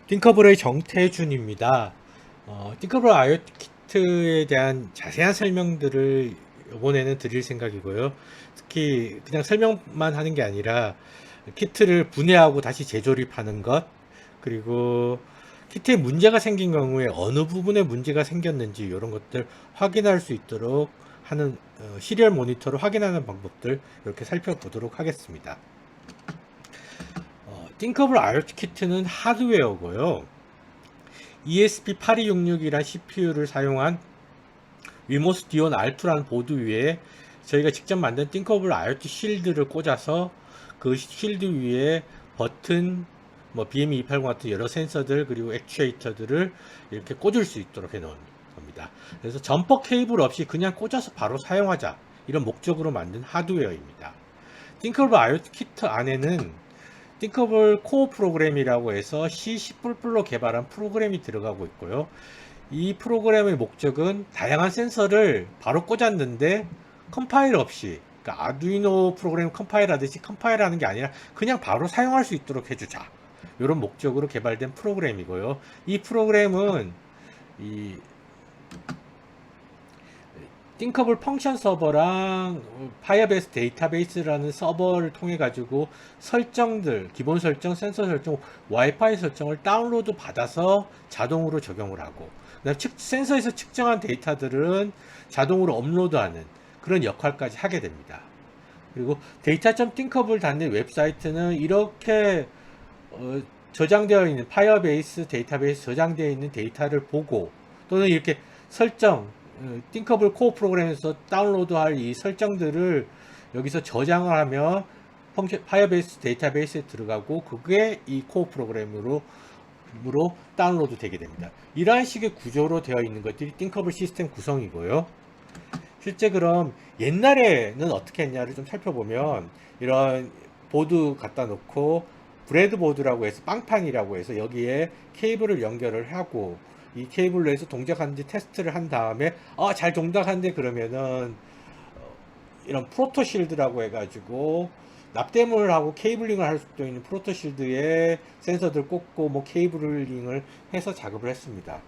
띵커블의 정태준입니다. 띵커블 IoT 키트에 대한 자세한 설명들을 이번에는 드릴 생각이고요. 특히 그냥 설명만 하는 게 아니라 키트를 분해하고 다시 재조립하는 것, 그리고 키트에 문제가 생긴 경우에 어느 부분에 문제가 생겼는지 이런 것들 확인할 수 있도록 하는 시리얼 모니터로 확인하는 방법들 이렇게 살펴보도록 하겠습니다. 띵커블 IoT 키트는 하드웨어고요. ESP8266이란 CPU를 사용한 위모스 디온 R2라는 보드 위에 저희가 직접 만든 띵커블 IoT 실드를 꽂아서 그 실드 위에 버튼, BME280 같은 여러 센서들 그리고 액추에이터들을 이렇게 꽂을 수 있도록 해놓은 겁니다. 그래서 점퍼 케이블 없이 그냥 꽂아서 바로 사용하자 이런 목적으로 만든 하드웨어입니다. 띵커블 IoT 키트 안에는 띵커블 코어 프로그램이라고 해서 C10++로 개발한 프로그램이 들어가고 있고요. 이 프로그램의 목적은 다양한 센서를 바로 꽂았는데 컴파일 없이, 그러니까 아두이노 프로그램 컴파일 하듯이 컴파일 하는 게 아니라 그냥 바로 사용할 수 있도록 해주자, 이런 목적으로 개발된 프로그램이고요. 이 프로그램은 이 띵커블 펑션 서버랑 파이어베이스 데이터베이스라는 서버를 통해 가지고 설정들, 기본 설정, 센서 설정, 와이파이 설정을 다운로드 받아서 자동으로 적용을 하고, 그다음 센서에서 측정한 데이터들은 자동으로 업로드하는 그런 역할까지 하게 됩니다. 그리고 data.thinkable.net 웹사이트는 이렇게 저장되어 있는 파이어베이스 데이터베이스 저장되어 있는 데이터를 보고, 또는 이렇게 설정, 띵커블 코어 프로그램에서 다운로드할 이 설정들을 여기서 저장을 하면 파이어베이스 데이터베이스에 들어가고 그게 이 코어 프로그램으로 다운로드 되게 됩니다. 이러한 식의 구조로 되어 있는 것들이 띵커블 시스템 구성이고요. 실제 그럼 옛날에는 어떻게 했냐를 좀 살펴보면, 이런 보드 갖다 놓고 브레드보드라고 해서 빵판이라고 해서 여기에 케이블을 연결을 하고 이 케이블로 해서 동작하는지 테스트를 한 다음에 잘 동작하는데 그러면은 이런 프로토실드라고 해가지고 납땜을 하고 케이블링을 할 수도 있는 프로토실드에 센서들 꽂고 케이블링을 해서 작업을 했습니다.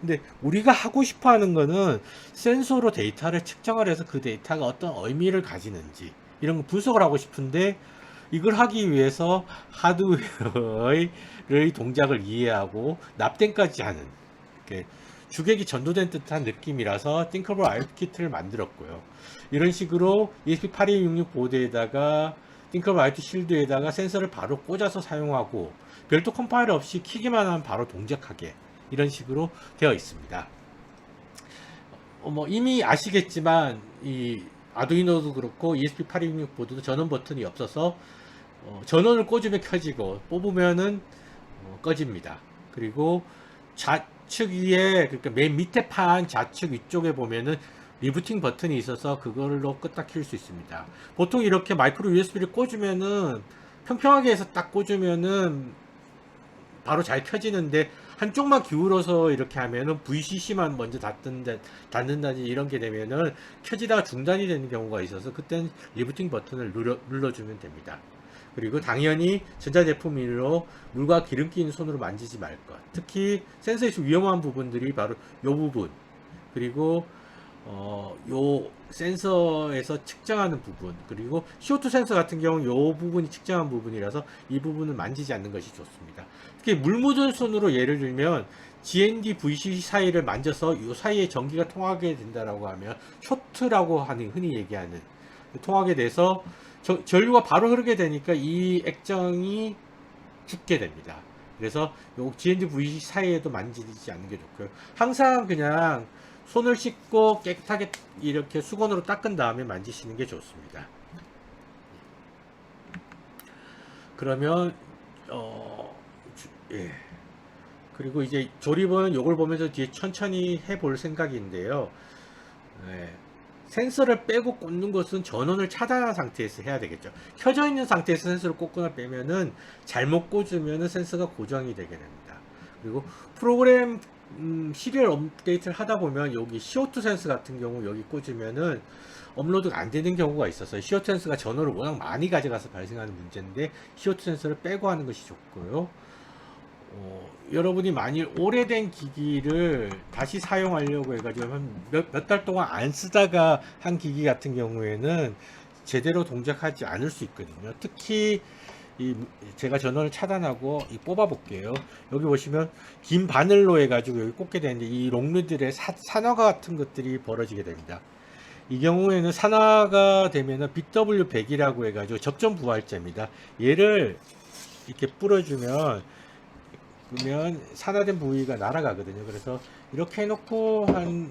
근데 우리가 하고 싶어 하는 거는 센서로 데이터를 측정을 해서 그 데이터가 어떤 의미를 가지는지 이런 거 분석을 하고 싶은데, 이걸 하기 위해서 하드웨어의 동작을 이해하고 납땜까지 하는, 이렇게 주객이 전도된 듯한 느낌이라서 띵커블 IoT 키트를 만들었고요. 이런 식으로 ESP8266 보드에다가 띵커블 IoT 실드에다가 센서를 바로 꽂아서 사용하고 별도 컴파일러 없이 키기만 하면 바로 동작하게, 이런 식으로 되어 있습니다. 이미 아시겠지만 이 아두이노도 그렇고 ESP8266 보드도 전원 버튼이 없어서 전원을 꽂으면 켜지고 뽑으면은 꺼집니다. 그리고 좌측 위에, 그러니까 맨 밑에 판 좌측 위쪽에 보면은 리부팅 버튼이 있어서 그걸로 껐다 킬 수 있습니다. 보통 이렇게 마이크로 USB를 꽂으면은 평평하게 해서 딱 꽂으면은 바로 잘 켜지는데, 한쪽만 기울어서 이렇게 하면은 VCC만 먼저 닫는다든지 이런 게 되면은 켜지다가 중단이 되는 경우가 있어서 그땐 리부팅 버튼을 눌러주면 됩니다. 그리고 당연히 전자제품이므로 물과 기름기 있는 손으로 만지지 말 것. 특히 센서에서 위험한 부분들이 바로 이 부분, 그리고 요 센서에서 측정하는 부분, 그리고 CO2 센서 같은 경우는 요 부분이 측정한 부분이라서 이 부분을 만지지 않는 것이 좋습니다. 특히 물 묻은 손으로 예를 들면 GND, VCC 사이를 만져서 이 사이에 전기가 통하게 된다라고 하면 쇼트라고 하는, 흔히 얘기하는 통하게 돼서 전류가 바로 흐르게 되니까 이 액정이 죽게 됩니다. 그래서 요 GND, VCC 사이에도 만지지 않는 게 좋고요. 항상 그냥 손을 씻고 깨끗하게 이렇게 수건으로 닦은 다음에 만지시는 게 좋습니다. 그러면 예. 그리고 이제 조립은 요걸 보면서 뒤에 천천히 해볼 생각인데요. 예. 센서를 빼고 꽂는 것은 전원을 차단한 상태에서 해야 되겠죠. 켜져 있는 상태에서 센서를 꽂거나 빼면은 잘못 꽂으면은 센서가 고정이 되게 됩니다. 그리고 프로그램 시리얼 업데이트를 하다 보면 여기 CO2 센서 같은 경우 여기 꽂으면은 업로드가 안 되는 경우가 있어서 CO2 센서가 전원을 워낙 많이 가져가서 발생하는 문제인데 CO2 센서를 빼고 하는 것이 좋고요. 여러분이 만일 오래된 기기를 다시 사용하려고 해가지고 몇 달 동안 안 쓰다가 한 기기 같은 경우에는 제대로 동작하지 않을 수 있거든요. 특히 이 제가 전원을 차단하고 뽑아 볼게요. 여기 보시면 긴 바늘로 해가지고 여기 꽂게 되는데 이 롱리들의 산화가 같은 것들이 벌어지게 됩니다. 이 경우에는 산화가 되면은 BW100이라고 해가지고 접점 부활제입니다. 얘를 이렇게 뿌려주면 그러면 산화된 부위가 날아가거든요. 그래서 이렇게 해놓고 한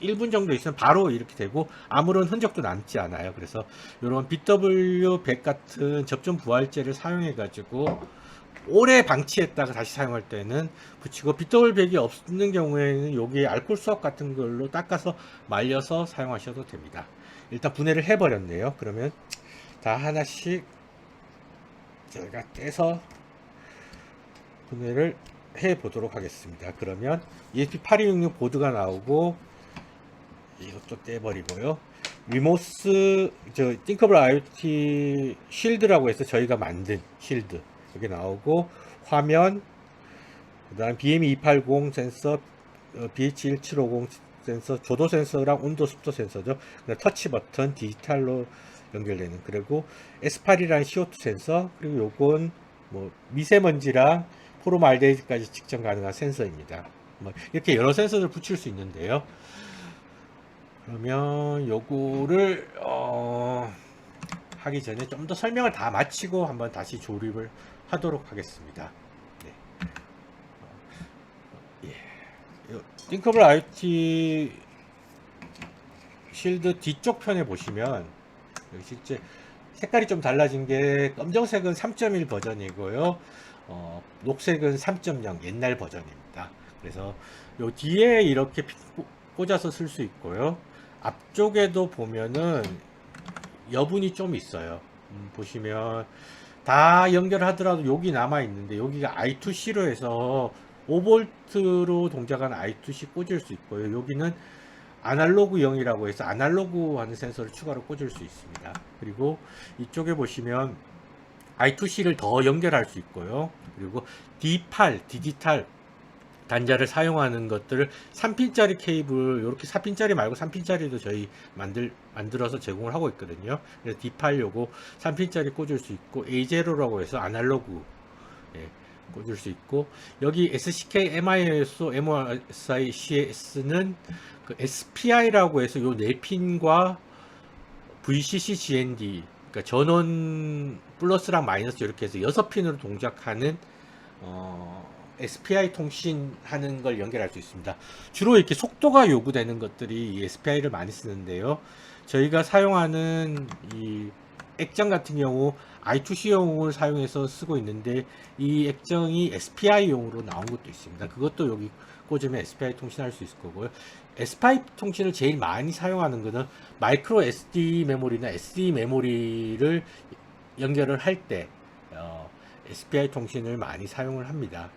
1분 정도 있으면 바로 이렇게 되고 아무런 흔적도 남지 않아요. 그래서 이런 BW100 같은 접점 부활제를 사용해 가지고 오래 방치했다가 다시 사용할 때는 붙이고, BW100이 없는 경우에는 여기에 알코올 수압 같은 걸로 닦아서 말려서 사용하셔도 됩니다. 일단 분해를 해 버렸네요. 그러면 다 하나씩 제가 떼서 분해를 해 보도록 하겠습니다. 그러면 ESP8266 보드가 나오고 이것도 떼버리고요. 위모스 띵커블 IoT 쉴드라고 해서 저희가 만든 쉴드 여기 나오고, 화면, 그 다음 BME280 센서, BH1750 센서, 조도 센서랑 온도 습도 센서죠. 터치 버튼 디지털로 연결되는, 그리고 S8이라는 CO2 센서, 그리고 요건 뭐 미세먼지랑 포름알데히드까지 측정 가능한 센서입니다. 뭐 이렇게 여러 센서를 붙일 수 있는데요. 그러면 요거를 하기 전에 좀 더 설명을 다 마치고 한번 다시 조립을 하도록 하겠습니다. 네. 예. 띵커블 IoT 쉴드 뒤쪽 편에 보시면 여기 실제 색깔이 좀 달라진 게, 검정색은 3.1 버전이고요. 녹색은 3.0 옛날 버전입니다. 그래서 요 뒤에 이렇게 꽂아서 쓸 수 있고요. 앞쪽에도 보면은 여분이 좀 있어요. 보시면 다 연결하더라도 여기 남아 있는데, 여기가 I2C로 해서 5V로 동작하는 I2C 꽂을 수 있고요. 여기는 아날로그형이라고 해서 아날로그 하는 센서를 추가로 꽂을 수 있습니다. 그리고 이쪽에 보시면 I2C를 더 연결할 수 있고요. 그리고 D8 디지털 단자를 사용하는 것들을 3핀짜리 케이블, 이렇게 4핀짜리 말고 3핀짜리도 저희 만들어서 제공을 하고 있거든요. 그래서 D8 요거 3핀짜리 꽂을 수 있고, A0라고 해서 아날로그 꽂을 수 있고, 여기 SCK, MISO, MSI, CS는 그 SPI라고 해서 요 4핀과 VCC, GND, 그러니까 전원 플러스랑 마이너스 이렇게 해서 6핀으로 동작하는 SPI 통신하는 걸 연결할 수 있습니다. 주로 이렇게 속도가 요구되는 것들이 이 SPI를 많이 쓰는데요. 저희가 사용하는 이 액정 같은 경우 I2C용을 사용해서 쓰고 있는데, 이 액정이 SPI용으로 나온 것도 있습니다. 그것도 여기 꽂으면 SPI 통신할 수 있을 거고요. SPI 통신을 제일 많이 사용하는 것은 마이크로 SD 메모리나 SD 메모리를 연결을 할 때 SPI 통신을 많이 사용을 합니다.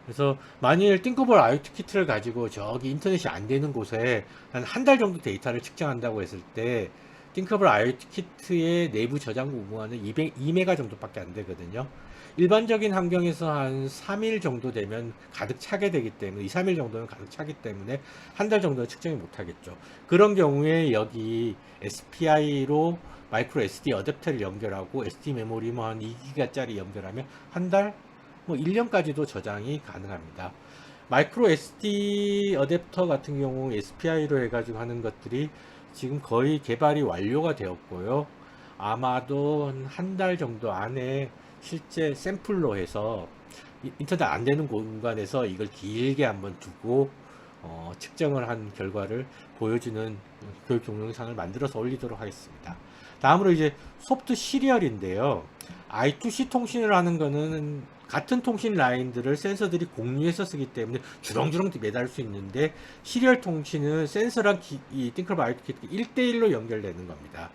그래서 만일 띵커블 IoT 키트를 가지고 저기 인터넷이 안 되는 곳에 한 달 정도 데이터를 측정한다고 했을 때, 띵커블 IoT 키트의 내부 저장고 무한은 2메가 정도밖에 안 되거든요. 일반적인 환경에서 한 3일 정도 되면 가득 차게 되기 때문에, 2, 3일 정도는 가득 차기 때문에 한 달 정도는 측정이 못 하겠죠. 그런 경우에 여기 SPI로 마이크로 SD 어댑터를 연결하고 SD 메모리 뭐 한 2기가짜리 연결하면 한 달, 뭐 1년까지도 저장이 가능합니다. 마이크로 SD 어댑터 같은 경우 SPI로 해가지고 하는 것들이 지금 거의 개발이 완료가 되었고요. 아마도 한 달 정도 안에 실제 샘플로 해서 인터넷 안 되는 공간에서 이걸 길게 한번 두고 측정을 한 결과를 보여주는 교육 동영상을 만들어서 올리도록 하겠습니다. 다음으로 이제 소프트 시리얼인데요. I2C 통신을 하는 거는 같은 통신 라인들을 센서들이 공유해서 쓰기 때문에 주렁주렁 매달 수 있는데, 시리얼 통신은 센서랑 이 띵커블 IoT 키트가 1대1로 연결되는 겁니다.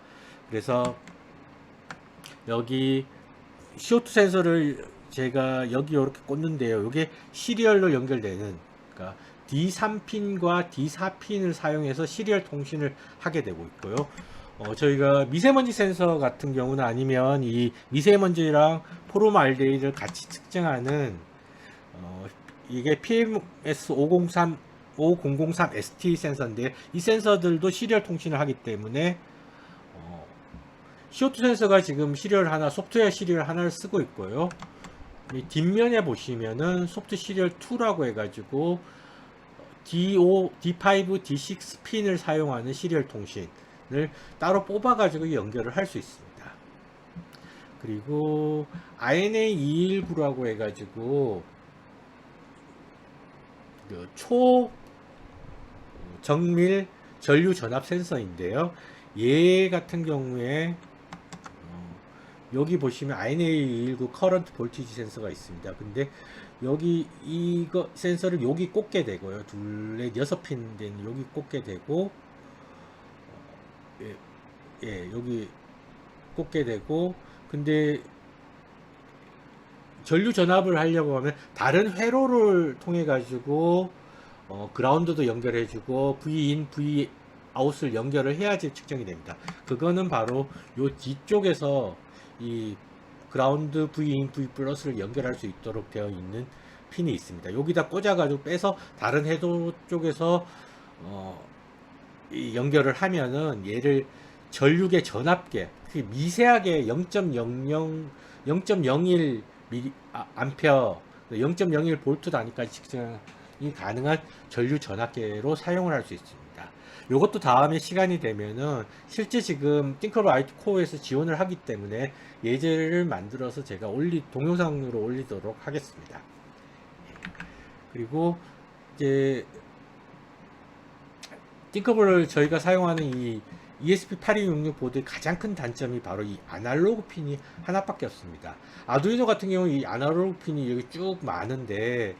그래서 여기 CO2 센서를 제가 여기 이렇게 꽂는데요. 이게 시리얼로 연결되는, 그러니까 D3핀과 D4핀을 사용해서 시리얼 통신을 하게 되고 있고요. 저희가 미세먼지 센서 같은 경우는, 아니면 이 미세먼지랑 포름알데히드를 같이 측정하는 이게 PMS 5003 ST 센서인데 이 센서들도 시리얼 통신을 하기 때문에 CO2 센서가 지금 시리얼 하나, 소프트웨어 시리얼 하나를 쓰고 있고요. 이 뒷면에 보시면은 소프트 시리얼 2라고 해가지고 D5, D6 핀을 사용하는 시리얼 통신을 따로 뽑아가지고 연결을 할 수 있습니다. 그리고 RNA219라고 해가지고 그 초정밀 전류 전압 센서인데요. 얘 같은 경우에 여기 보시면 RNA219 커런트 볼티지 센서가 있습니다. 근데 여기 이거 센서를 여기 꽂게 되고요. 둘에 6핀 된 여기 꽂게 되고 여기 꽂게 되고 근데 전류 전압을 하려고 하면 다른 회로를 통해 가지고 그라운드도 연결해 주고 V인, Vout을 연결을 해야지 측정이 됩니다. 그거는 바로 요 뒤쪽에서 이 그라운드 V인, V 플러스를 연결할 수 있도록 되어 있는 핀이 있습니다. 여기다 꽂아 가지고 빼서 다른 해도 쪽에서 이 연결을 하면은 얘를 전류계 전압계 미세하게 0.01 암페어 0.01 볼트 단위까지 측정이 가능한 전류 전압계로 사용을 할 수 있습니다. 이것도 다음에 시간이 되면은 실제 지금 띵커블 i2 코어에서 지원을 하기 때문에 예제를 만들어서 제가 동영상으로 올리도록 하겠습니다. 그리고 이제 띵커블을 저희가 사용하는 이 ESP8266 보드의 가장 큰 단점이 바로 이 아날로그 핀이 하나밖에 없습니다. 아두이노 같은 경우 이 아날로그 핀이 여기 쭉 많은데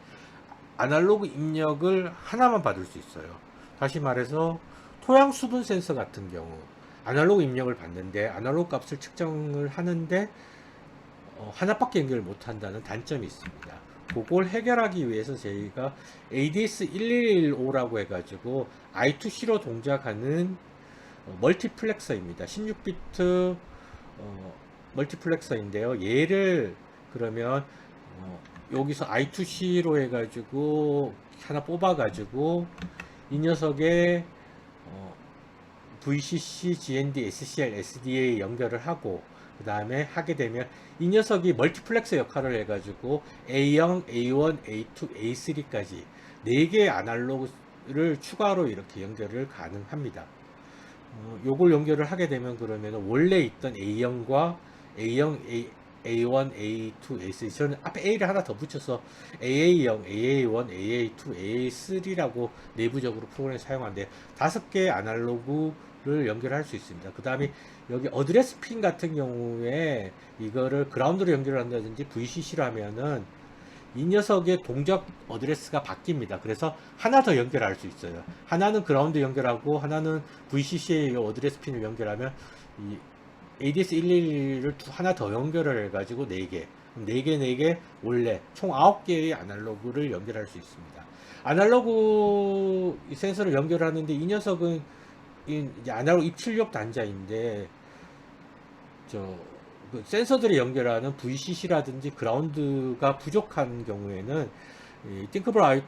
아날로그 입력을 하나만 받을 수 있어요. 다시 말해서 토양 수분 센서 같은 경우 아날로그 입력을 받는데 아날로그 값을 측정을 하는데 하나밖에 연결을 못 한다는 단점이 있습니다. 그걸 해결하기 위해서 저희가 ADS1115라고 해가지고 I2C로 동작하는 멀티플렉서입니다. 16비트 멀티플렉서인데요. 얘를 그러면 여기서 I2C로 해가지고 하나 뽑아가지고 이 녀석에 VCC, GND, SCR, SDA 연결을 하고 그 다음에 하게 되면 이 녀석이 멀티플렉서 역할을 해가지고 A0, A1, A2, A3까지 4개의 아날로그를 추가로 이렇게 연결을 가능합니다. 요걸 연결을 하게 되면 그러면 원래 있던 A0과 A0, A1, A2, A3 저는 앞에 A를 하나 더 붙여서 AA0, AA1, AA2, AA3라고 내부적으로 프로그램을 사용하는데 5개의 아날로그를 연결할 수 있습니다. 그 다음에 여기 어드레스 핀 같은 경우에 이거를 그라운드로 연결을 한다든지 VCC로 하면은 이 녀석의 동작 어드레스가 바뀝니다. 그래서 하나 더 연결할 수 있어요. 하나는 그라운드 연결하고 하나는 VCC의 어드레스 핀을 연결하면 이 ADS111을 하나 더 연결을 해가지고 4개 4개 원래 총 9개의 아날로그를 연결할 수 있습니다. 아날로그 센서를 연결하는데 이 녀석은 이제 아날로그 입출력 단자인데 그 센서들이 연결하는 VCC라든지 그라운드가 부족한 경우에는 이 띵커블 i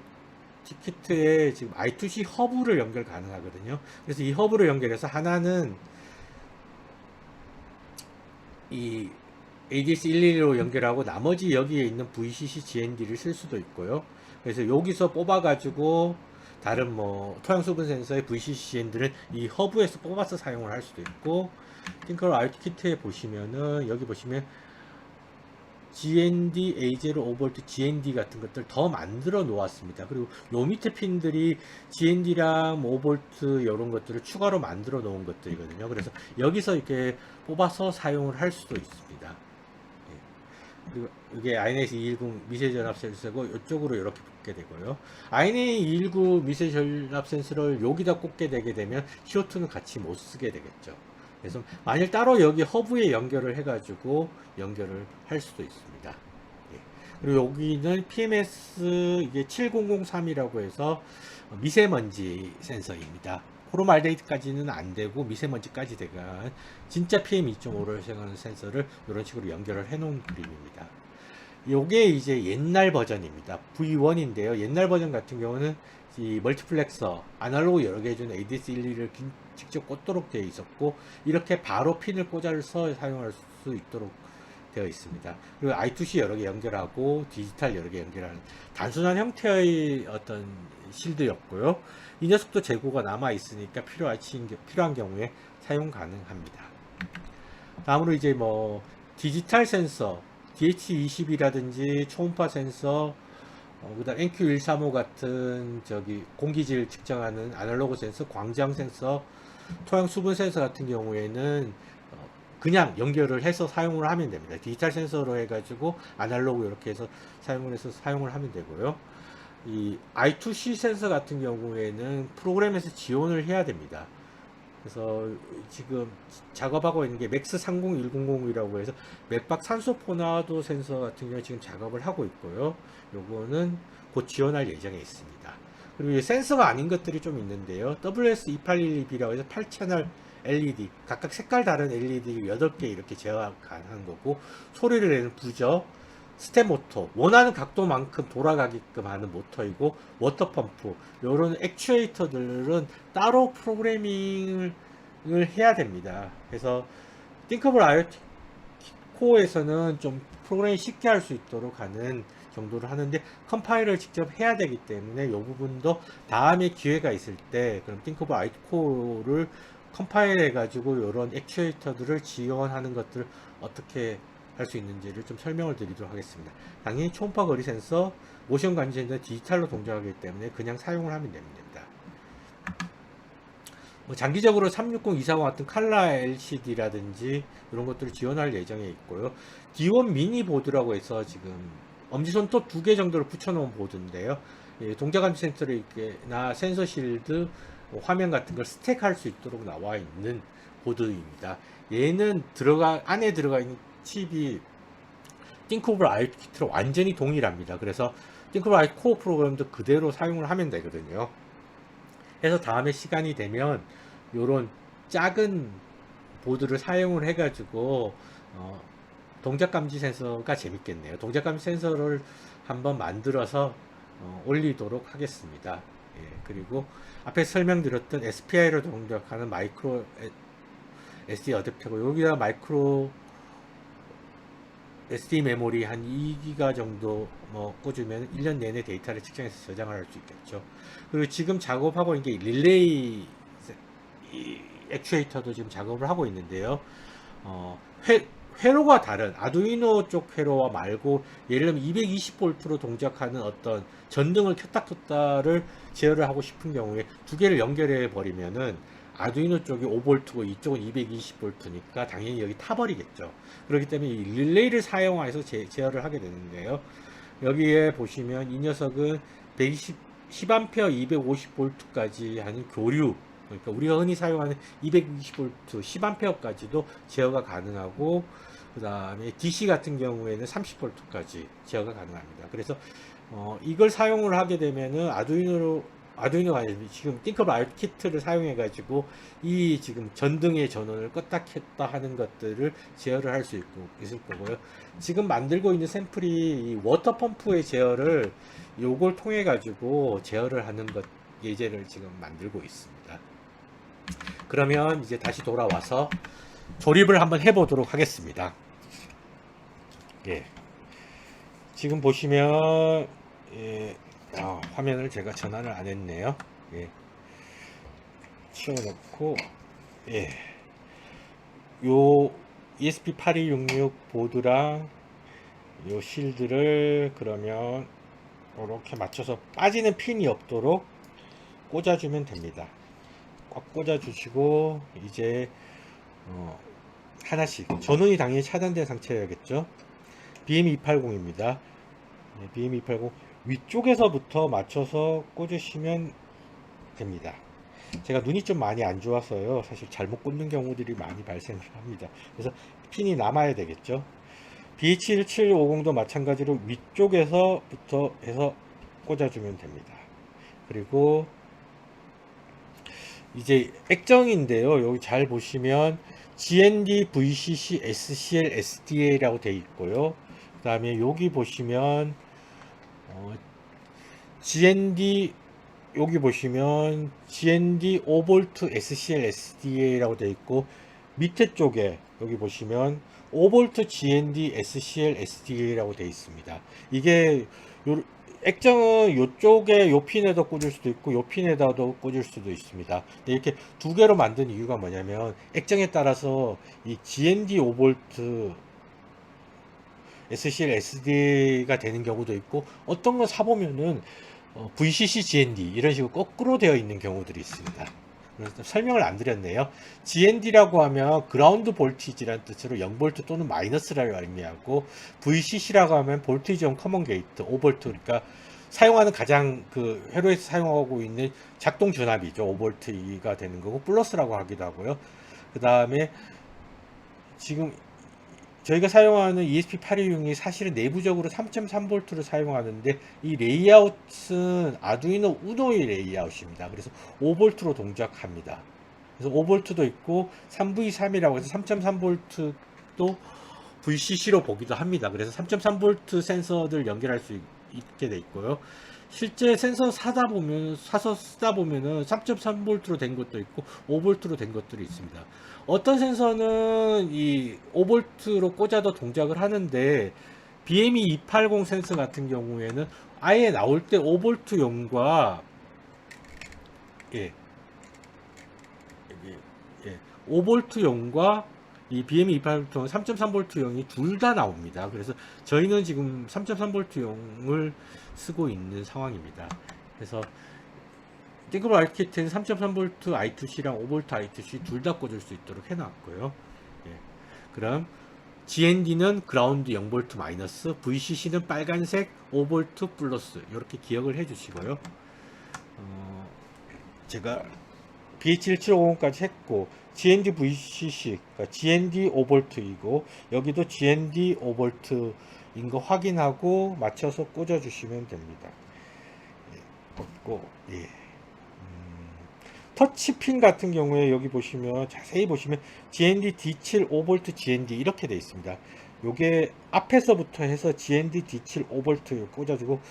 키트에 지금 I2C 허브를 연결 가능하거든요. 그래서 이 허브를 연결해서 하나는 이 ADS112로 연결하고 나머지 여기에 있는 VCC GND를 쓸 수도 있고요. 그래서 여기서 뽑아가지고 다른 뭐 토양수분 센서의 VCC GND를 이 허브에서 뽑아서 사용을 할 수도 있고 띵커블 i2 키트에 보시면은 여기 보시면 GND, A0, 5V, GND 같은 것들 더 만들어 놓았습니다. 그리고 요 밑에 핀들이 GND랑 5V 이런 것들을 추가로 만들어 놓은 것들이거든요. 그래서 여기서 이렇게 뽑아서 사용을 할 수도 있습니다. 예. 그리고 이게 INX219 미세전압 센서고 이쪽으로 이렇게 붙게 되고요. INX219 미세전압 센서를 여기다 꽂게 되게 되면 CO2는 같이 못 쓰게 되겠죠. 그래서 만일 따로 여기 허브에 연결을 해가지고 연결을 할 수도 있습니다. 예. 그리고 여기는 PMS 이게 7003이라고 해서 미세먼지 센서입니다. 포름알데히드까지는 안 되고 미세먼지까지 되간 진짜 PM2.5를 사용하는 센서를 이런 식으로 연결을 해 놓은 그림입니다. 요게 이제 옛날 버전입니다. V1인데요. 옛날 버전 같은 경우는 이 멀티플렉서 아날로그 여러 개 해주는 ADS12를 직접 꽂도록 되어 있었고, 이렇게 바로 핀을 꽂아서 사용할 수 있도록 되어 있습니다. 그리고 I2C 여러 개 연결하고 디지털 여러 개 연결하는 단순한 형태의 어떤 실드였고요. 이 녀석도 재고가 남아 있으니까 필요한 경우에 사용 가능합니다. 다음으로 이제 뭐 디지털 센서 DH20이라든지 초음파 센서, 그다음 NQ135 같은 저기 공기질 측정하는 아날로그 센서, 광장 센서, 토양 수분 센서 같은 경우에는 그냥 연결을 해서 사용을 하면 됩니다. 디지털 센서로 해가지고 아날로그 이렇게 해서 사용을 하면 되고요. 이 I2C 센서 같은 경우에는 프로그램에서 지원을 해야 됩니다. 그래서 지금 작업하고 있는 게 맥스 30100이라고 해서 맥박 산소 포나도 센서 같은 경우 지금 작업을 하고 있고요. 요거는 곧 지원할 예정에 있습니다. 그리고 센서가 아닌 것들이 좀 있는데요. WS2812B라고 해서 8채널 LED, 각각 색깔 다른 LED 8개 이렇게 제어가 가능한 거고, 소리를 내는 부저, 스텝 모터, 원하는 각도만큼 돌아가게끔 하는 모터이고, 워터펌프, 이런 액추에이터들은 따로 프로그래밍을 해야 됩니다. 그래서 띵커블 IoT 코어에서는 좀 프로그래밍 쉽게 할 수 있도록 하는 정도를 하는데, 컴파일을 직접 해야 되기 때문에 이 부분도 다음에 기회가 있을 때 그럼 띵커블 IoT 코어를 컴파일 해가지고 이런 액추에이터들을 지원하는 것들을 어떻게 할 수 있는지를 좀 설명을 드리도록 하겠습니다. 당연히 초음파 거리 센서, 모션 감지 센서 디지털로 동작하기 때문에 그냥 사용을 하면 됩니다. 뭐 장기적으로 360, 240 같은 칼라 LCD라든지 이런 것들을 지원할 예정에 있고요. D1 미니 보드라고 해서 지금 엄지손톱 2개 정도를 붙여놓은 보드인데요. 예, 동작감지 센서나 센서 실드, 화면 같은 걸 스택할 수 있도록 나와 있는 보드입니다. 얘는 안에 들어가 있는 칩이 띵커블 IoT 키트로 완전히 동일합니다. 그래서 띵커블 IoT 코어 프로그램도 그대로 사용을 하면 되거든요. 그래서 다음에 시간이 되면 요런 작은 보드를 사용을 해가지고 동작 감지 센서가 재밌겠네요. 동작 감지 센서를 한번 만들어서 올리도록 하겠습니다. 예, 그리고 앞에 설명드렸던 SPI로 동작하는 마이크로 SD 어댑터고, 여기다 마이크로 SD 메모리 한 2기가 정도 뭐 꽂으면 1년 내내 데이터를 측정해서 저장을 할 수 있겠죠. 그리고 지금 작업하고 있는 게 릴레이 액추에이터도 지금 작업을 하고 있는데요. 회로가 다른 아두이노 쪽 회로와 말고, 예를 들면 220V로 동작하는 어떤 전등을 켰다 켰다를 제어를 하고 싶은 경우에 두 개를 연결해 버리면은 아두이노 쪽이 5V고 이쪽은 220V니까 당연히 여기 타버리겠죠. 그렇기 때문에 이 릴레이를 사용해서 제어를 하게 되는데요. 여기에 보시면 이 녀석은 10A 250V까지 하는 교류, 그러니까 우리가 흔히 사용하는 220V 10A까지도 제어가 가능하고, 그 다음에 DC 같은 경우에는 30V까지 제어가 가능합니다. 그래서 이걸 사용을 하게 되면은 아두이노가 지금 띵커블 IoT 키트를 사용해 가지고 이 지금 전등의 전원을 껐다 켰다 하는 것들을 제어를 할 수 있을 거고요. 지금 만들고 있는 샘플이 이 워터펌프의 제어를 요걸 통해 가지고 제어를 하는 것 예제를 지금 만들고 있습니다. 그러면 이제 다시 돌아와서 조립을 한번 해보도록 하겠습니다. 예. 지금 보시면 예. 화면을 제가 전환을 안 했네요. 예. 치워놓고, 예. 요 ESP8266 보드랑 요 실드를 그러면 이렇게 맞춰서 빠지는 핀이 없도록 꽂아주면 됩니다. 꽉 꽂아주시고, 이제 하나씩 전원이 당연히 차단된 상태여야겠죠. BM280입니다. 네, BM280 위쪽에서부터 맞춰서 꽂으시면 됩니다. 제가 눈이 좀 많이 안 좋아서요, 사실 잘못 꽂는 경우들이 많이 발생을 합니다. 그래서 핀이 남아야 되겠죠. BH1750도 마찬가지로 위쪽에서부터 해서 꽂아주면 됩니다. 그리고 이제 액정인데요, 여기 잘 보시면 GND, VCC, SCL, SDA라고 되어 있고요. 다음에 여기 보시면 GND, 여기 보시면 GND 5V SCL SDA라고 되어 있고, 밑에 쪽에 여기 보시면 5V GND SCL SDA라고 되어 있습니다. 이게 액정은 이쪽에 요 핀에다 꽂을 수도 있고 요 핀에다도 꽂을 수도 있습니다. 이렇게 두 개로 만든 이유가 뭐냐면, 액정에 따라서 이 GND 5V SCL SD가 되는 경우도 있고, 어떤 거 사보면은 VCC GND 이런 식으로 거꾸로 되어 있는 경우들이 있습니다. 그래서 설명을 안 드렸네요. GND라고 하면 그라운드 볼티지라는 뜻으로 0V 또는 마이너스를 의미하고, VCC라고 하면 볼티지 온 커먼 게이트 5V, 그러니까 사용하는 가장 회로에서 사용하고 있는 작동 전압이죠. 5V가 되는 거고, 플러스라고 하기도 하고요. 그 다음에 지금 저희가 사용하는 ESP8266이 사실은 내부적으로 3.3V를 사용하는데, 이 레이아웃은 아두이노 우노의 레이아웃입니다. 그래서 5V로 동작합니다. 그래서 5V도 있고 3V3이라고 해서 3.3V도 VCC로 보기도 합니다. 그래서 3.3V 센서들 연결할 수 있게 돼 있고요. 실제 센서 사서 쓰다 보면은 3.3V로 된 것도 있고 5V로 된 것들이 있습니다. 어떤 센서는 이 5V로 꽂아도 동작을 하는데, BME280 센서 같은 경우에는 아예 나올 때 5V용과 5V용과 이 BME280 3.3V용이 둘 다 나옵니다. 그래서 저희는 지금 3.3V용을 쓰고 있는 상황입니다. 그래서 띵크볼 아키텍트는 3.3V I2C랑 5V I2C 둘 다 꽂을 수 있도록 해놨고요. 그럼 GND는 그라운드 0V 마이너스, VCC는 빨간색 5V 플러스, 이렇게 기억을 해주시고요. 제가 BH1750까지 했고, GND VCC, 그러니까 GND 5V이고 여기도 GND 5V인 거 확인하고 맞춰서 꽂아주시면 됩니다. 터치핀 같은 경우에 여기 보시면 자세히 보시면 GND D7 5V GND 이렇게 되어 있습니다. 요게 앞에서부터 해서 GND D7 5V 꽂아주고,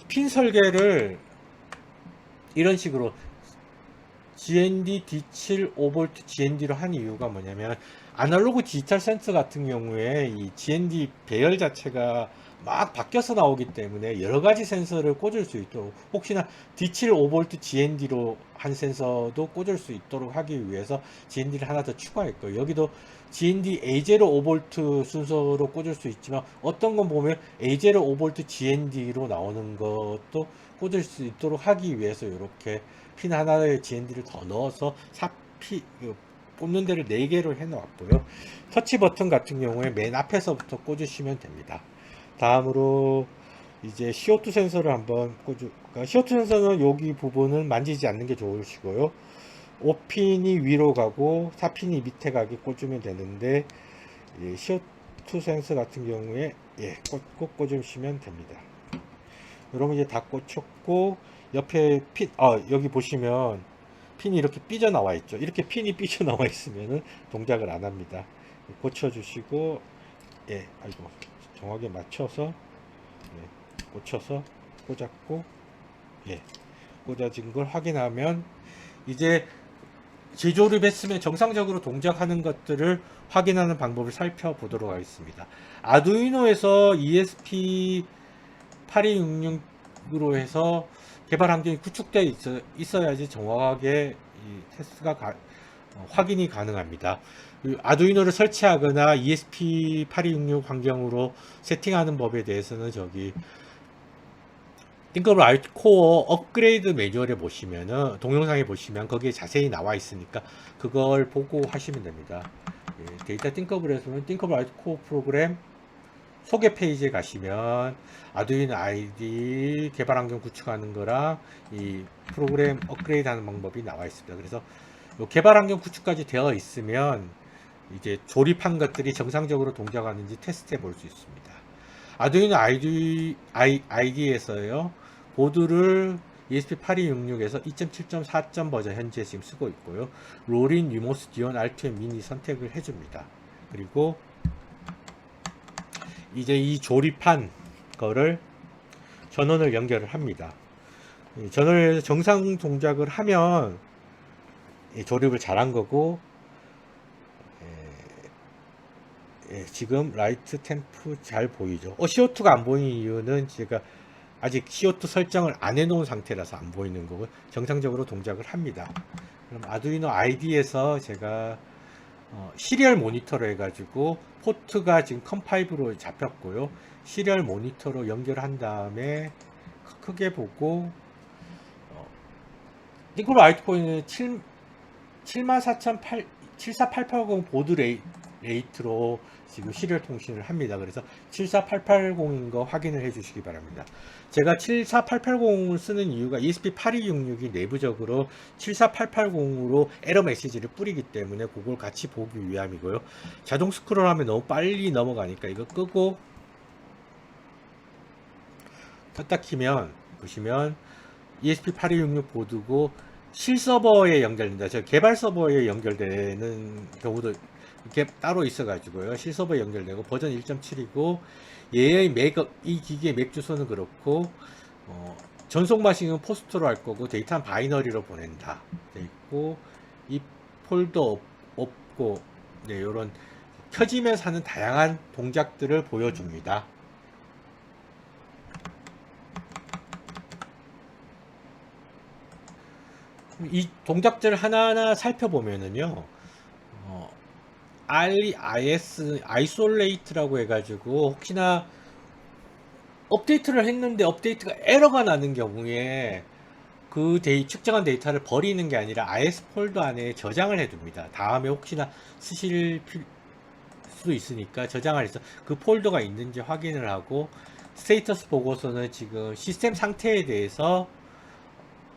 핀 설계를 이런 식으로 GND D7 5V GND로 한 이유가 뭐냐면, 아날로그 디지털 센서 같은 경우에 이 GND 배열 자체가 막 바뀌어서 나오기 때문에 여러 가지 센서를 꽂을 수 있도록, 혹시나 D7 5V GND로 한 센서도 꽂을 수 있도록 하기 위해서 GND를 하나 더 추가했고요. 여기도 GND A0 5V 순서로 꽂을 수 있지만, 어떤 건 보면 A0 5V GND로 나오는 것도 꽂을 수 있도록 하기 위해서 이렇게 핀 하나에 GND를 더 넣어서 꽂는 데를 4개로 해 놓았고요. 터치 버튼 같은 경우에 맨 앞에서부터 꽂으시면 됩니다. 다음으로 이제 CO2 센서를 한번 꽂을까. CO2 센서는 여기 부분은 만지지 않는 게 좋으시고요. 5핀이 위로 가고 4핀이 밑에 가게 꽂으면 되는데, CO2 센서 같은 경우에 꼭 꽂으시면 됩니다. 여러분 이제 다 꽂혔고, 옆에 핀, 여기 보시면 핀이 이렇게 삐져 나와 있죠. 이렇게 핀이 삐져 나와 있으면은 동작을 안 합니다. 꽂혀주시고, 정확하게 맞춰서 꽂혀서 꽂았고, 꽂아진 걸 확인하면 이제 재조립했으면 정상적으로 동작하는 것들을 확인하는 방법을 살펴보도록 하겠습니다. 아두이노에서 ESP8266으로 해서 개발 환경이 구축되어 있어야지 정확하게 이 테스트가 확인이 가능합니다. 아두이노를 설치하거나 ESP8266 환경으로 세팅하는 법에 대해서는 저기 띵커블 아이트 코어 업그레이드 매뉴얼에 보시면은, 동영상에 보시면 거기에 자세히 나와 있으니까 그걸 보고 하시면 됩니다. 데이터 띵커블에서는 띵커블 아이트 코어 프로그램 소개 페이지에 가시면 아두이노 ID 개발 환경 구축하는 거랑 이 프로그램 업그레이드 하는 방법이 나와 있습니다. 그래서 개발 환경 구축까지 되어 있으면 이제 조립한 것들이 정상적으로 동작하는지 테스트해 볼 수 있습니다. 아두이노 ID에서요, 보드를 ESP8266에서 2.7.4 버전 현재 지금 쓰고 있고요. 롤인, 유모스, 디온, R2M 미니 선택을 해줍니다. 그리고 이제 이 조립한 거를 전원을 연결을 합니다. 전원을 정상 동작을 하면 조립을 잘한 거고, 지금 라이트 템프 잘 보이죠. CO2가 안 보이는 이유는 제가 아직 CO2 설정을 안 해놓은 상태라서 안 보이는 거고, 정상적으로 동작을 합니다. 그럼 아두이노 ID에서 제가 시리얼 모니터로 해가지고 포트가 지금 컴5로 잡혔고요. 시리얼 모니터로 연결한 다음에 크게 보고, 링크로 아이트코인은 74880 보드 레이트로 지금 시리얼 통신을 합니다. 그래서 74880인 거 확인을 해 주시기 바랍니다. 제가 74880을 쓰는 이유가 ESP8266이 내부적으로 74880으로 에러 메시지를 뿌리기 때문에 그걸 같이 보기 위함이고요. 자동 스크롤 하면 너무 빨리 넘어가니까 이거 끄고 껐다 키면 보시면 ESP8266 보드고 실서버에 연결된다. 저 개발 서버에 연결되는 경우도 이렇게 따로 있어 가지고요. 실서버에 연결되고 버전 1.7이고 얘의 이 기기의 맥 주소는 그렇고 전송 방식은 포스트로 할 거고 데이터는 바이너리로 보낸다 돼 있고 이 폴더 없고 네, 요런 켜지면서 하는 다양한 동작들을 보여줍니다. 이 동작들 하나하나 살펴보면은요, 아이솔레이트라고 해가지고, 혹시나 업데이트를 했는데 업데이트가 에러가 나는 경우에 그 측정한 데이터를 버리는 게 아니라 IS 폴더 안에 저장을 해둡니다. 다음에 혹시나 쓰실 수도 있으니까 저장을 해서 그 폴더가 있는지 확인을 하고, 스테이터스 보고서는 지금 시스템 상태에 대해서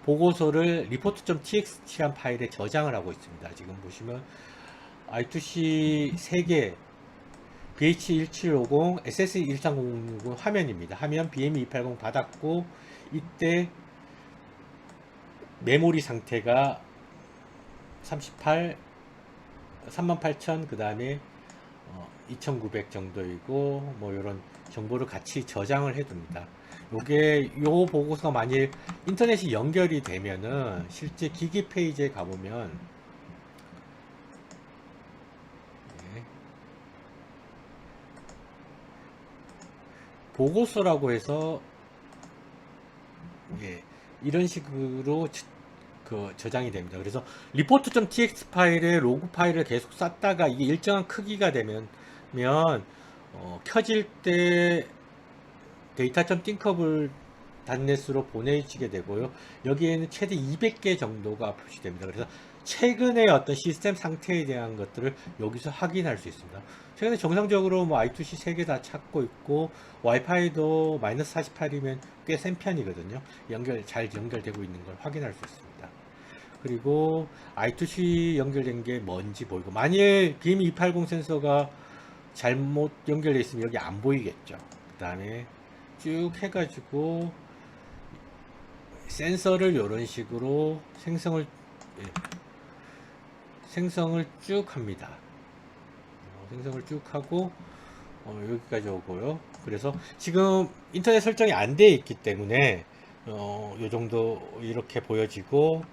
보고서를 report.txt한 파일에 저장을 하고 있습니다. 지금 보시면 I2C 3개, BH1750, SSE13060 화면입니다. 화면 BM280 받았고, 이때 메모리 상태가 38, 38,000, 그 다음에 2,900 정도이고, 뭐 이런 정보를 같이 저장을 해둡니다. 요 보고서가 만일 인터넷이 연결이 되면은 실제 기기 페이지에 가보면 네, 보고서라고 해서 이런 식으로 저장이 됩니다. 그래서 report.txt 파일에 로그 파일을 계속 쌓다가 이게 일정한 크기가 되면 켜질 때 데이터.thinkable 단넷으로 보내지게 되고요. 여기에는 최대 200개 정도가 표시됩니다. 그래서 최근의 어떤 시스템 상태에 대한 것들을 여기서 확인할 수 있습니다. 최근에 정상적으로 뭐 I2C 3개 다 찾고 있고 와이파이도 마이너스 48이면 꽤 센 편이거든요. 잘 연결되고 있는 걸 확인할 수 있습니다. 그리고 I2C 연결된 게 뭔지 보이고, 만일 BM280 센서가 잘못 연결되어 있으면 여기 안 보이겠죠. 그 다음에 쭉 해가지고 센서를 이런 식으로 생성을 쭉 합니다. 생성을 쭉 하고 여기까지 오고요. 그래서 지금 인터넷 설정이 안 되어 있기 때문에 요 정도 이렇게 보여지고,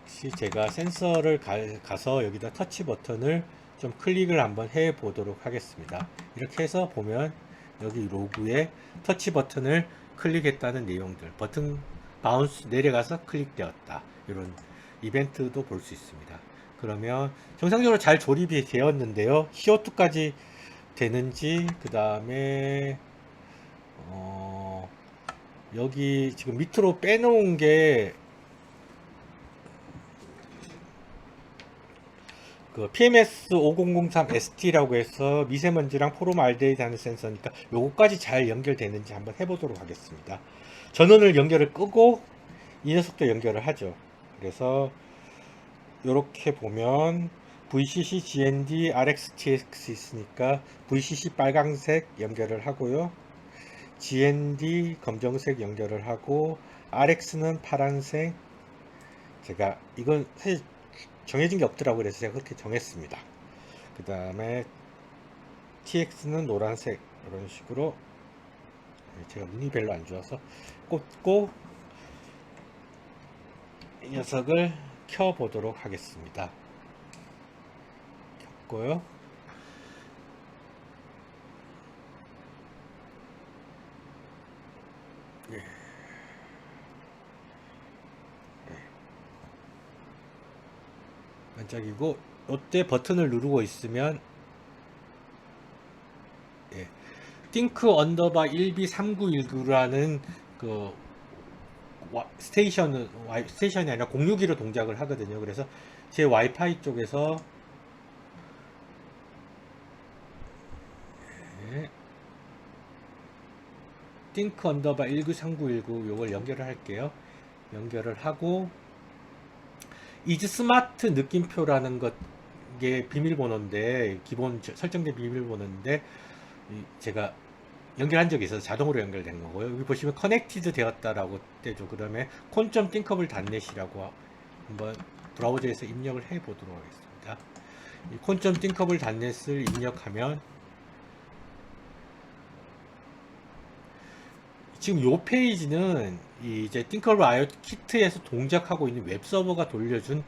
혹시 제가 센서를 가서 여기다 터치 버튼을 좀 클릭을 한번 해 보도록 하겠습니다. 이렇게 해서 보면 여기 로그에 터치 버튼을 클릭했다는 내용들, 버튼 바운스 내려가서 클릭되었다, 이런 이벤트도 볼 수 있습니다. 그러면 정상적으로 잘 조립이 되었는데요. CO2까지 되는지, 그 다음에 여기 지금 밑으로 빼놓은 게 그 PMS 5003 ST라고 해서 미세먼지랑 포름알데히드 하는 센서니까 요거까지 잘 연결되는지 한번 해보도록 하겠습니다. 전원을 연결을 끄고 이 녀석도 연결을 하죠. 그래서 이렇게 보면 VCC, GND, RxTX 있으니까 VCC 빨강색 연결을 하고요. GND 검정색 연결을 하고, RX는 파란색. 제가 이건 사실 정해진 게 없더라고요. 그래서 제가 그렇게 정했습니다. 그 다음에 TX는 노란색 이런 식으로 제가 눈이 별로 안 좋아서 꽂고 이 녀석을 켜 보도록 하겠습니다. 켰고요. 반짝이고, 이때 버튼을 누르고 있으면 think 언더바 1B3919라는 그 스테이션이 아니라 공유기로 동작을 하거든요. 그래서 제 와이파이 쪽에서 think 언더바 19319 요걸 연결을 할게요. 연결을 하고 이즈 스마트 느낌표라는 것게 비밀번호인데, 기본 설정된 비밀번호인데 제가 연결한 적이 있어서 자동으로 연결된 거고요. 여기 보시면 커넥티드 되었다라고 되죠. 그다음에 콘.thinkable.net이라고 한번 브라우저에서 입력을 해 보도록 하겠습니다. 이 콘.thinkable.net을 입력하면 지금 이 페이지는 이제 Thinkable IoT 키트에서 동작하고 있는 웹서버가 돌려준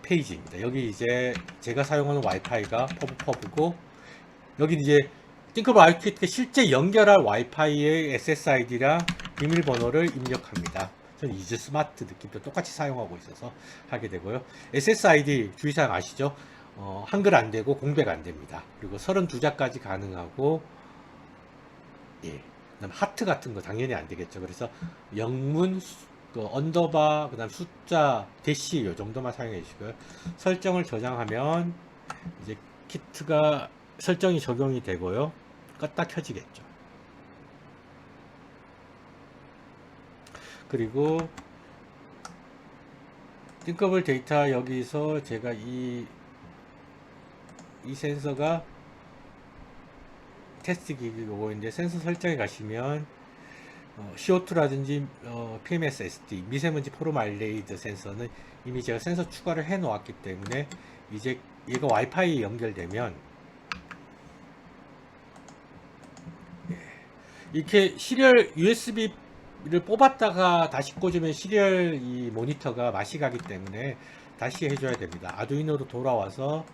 페이지입니다. 여기 이제 제가 사용하는 와이파이가 퍼브고, 여기 이제 Thinkable IoT 키트가 실제 연결할 와이파이의 SSID랑 비밀번호를 입력합니다. 저는 이즈 스마트 느낌도 똑같이 사용하고 있어서 하게 되고요. SSID 주의사항 아시죠? 한글 안 되고 공백 안 됩니다. 그리고 32자까지 가능하고, 그다음 하트 같은 거 당연히 안 되겠죠. 그래서 영문, 언더바, 그다음 숫자, 대시 요 정도만 사용해 주시고요. 설정을 저장하면 이제 키트가 설정이 적용이 되고요. 껐다 켜지겠죠. 그리고 Thinkable 데이터 여기서 제가 이 센서가 테스트 기기 요거인데, 센서 설정에 가시면 CO2라든지 PMS SD 미세먼지 포르말데히드 센서는 이미 제가 센서 추가를 해 놓았기 때문에 이제 얘가 와이파이에 연결되면 이렇게 시리얼 USB를 뽑았다가 다시 꽂으면 시리얼 이 모니터가 맛이 가기 때문에 다시 해줘야 됩니다. 아두이노로 돌아와서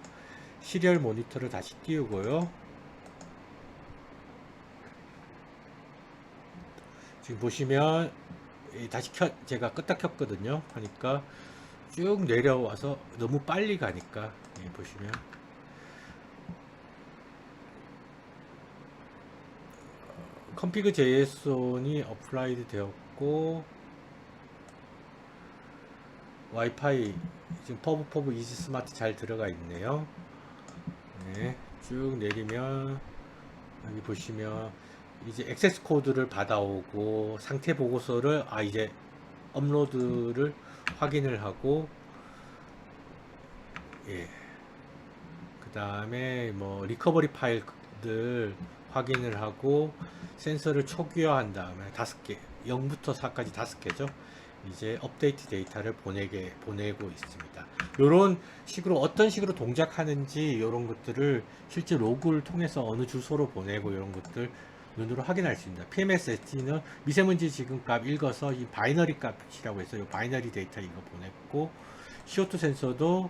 시리얼 모니터를 다시 띄우고요. 지금 보시면 다시 제가 껐다 켰거든요. 하니까 쭉 내려와서 너무 빨리 가니까 보시면 config JSON이 어플라이드 되었고, 와이파이 지금 퍼브 이지 스마트 잘 들어가 있네요. 쭉 내리면 여기 보시면 이제 액세스 코드를 받아오고, 상태 보고서를 이제 업로드를 확인을 하고, 그 다음에 뭐 리커버리 파일들 확인을 하고, 센서를 초기화한 다음에 5개, 0부터 4까지 5개죠. 이제 업데이트 데이터를 보내고 있습니다. 이런 식으로 어떤 식으로 동작하는지 이런 것들을 실제 로그를 통해서 어느 주소로 보내고 이런 것들 눈으로 확인할 수 있습니다. PMS-ST는 미세먼지 지근값 읽어서 이 바이너리 값이라고 해서 이 바이너리 데이터 이거 보냈고, CO2 센서도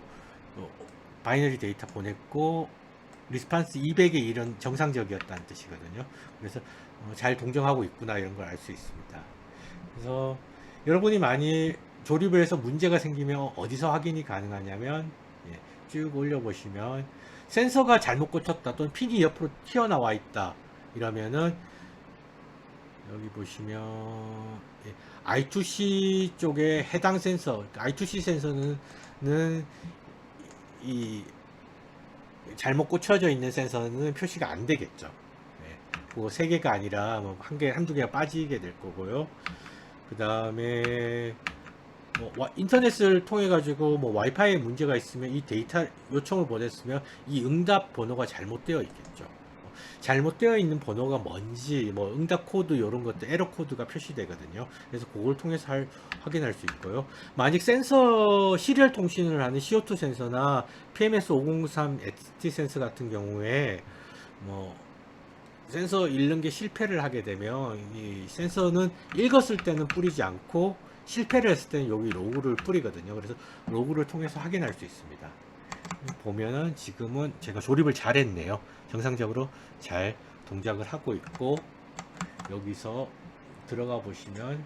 바이너리 데이터 보냈고, 리스판스 200에 이런 정상적이었다는 뜻이거든요. 그래서 잘 동정하고 있구나 이런 걸 알 수 있습니다. 그래서 여러분이 많이 조립을 해서 문제가 생기면 어디서 확인이 가능하냐면, 쭉 올려보시면 센서가 잘못 꽂혔다 또는 핀이 옆으로 튀어나와 있다 이러면은 여기 보시면 I2C 쪽에 해당 센서, I2C 센서는 이 잘못 꽂혀져 있는 센서는 표시가 안 되겠죠. 그거 3개가 아니라 뭐 한두 개가 빠지게 될 거고요. 그 다음에 인터넷을 통해 가지고 와이파이에 문제가 있으면 이 데이터 요청을 보냈으면 이 응답 번호가 잘못되어 있겠죠. 잘못되어 있는 번호가 뭔지 응답 코드 이런 것들 에러 코드가 표시되거든요. 그래서 그걸 통해서 확인할 수 있고요. 만약 센서 시리얼 통신을 하는 CO2 센서나 PMS503 ST 센서 같은 경우에 뭐 센서 읽는 게 실패를 하게 되면 이 센서는 읽었을 때는 뿌리지 않고 실패를 했을 때는 여기 로그를 뿌리거든요. 그래서 로그를 통해서 확인할 수 있습니다. 보면은 지금은 제가 조립을 잘 했네요. 정상적으로 잘 동작을 하고 있고, 여기서 들어가 보시면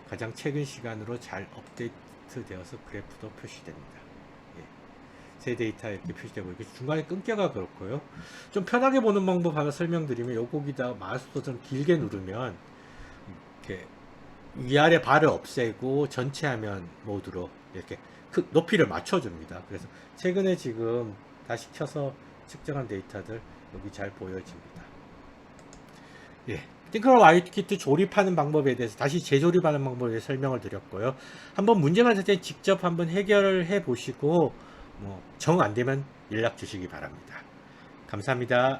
가장 최근 시간으로 잘 업데이트 되어서 그래프도 표시됩니다. 예. 새 데이터 이렇게 표시되고 있고, 중간에 끊겨가 그렇고요. 좀 편하게 보는 방법 하나 설명드리면, 요거기다 마우스 버튼 길게 누르면 이렇게 위아래 바를 없애고 전체 화면 모드로 이렇게 높이를 맞춰줍니다. 그래서 최근에 지금 다시 켜서 측정한 데이터들 여기 잘 보여집니다. 예. 띵크럽 IO키트 조립하는 방법에 대해서, 다시 재조립하는 방법에 대해서 설명을 드렸고요. 한번 문제가 있을 때 직접 한번 해결을 해 보시고, 정 안 되면 연락 주시기 바랍니다. 감사합니다.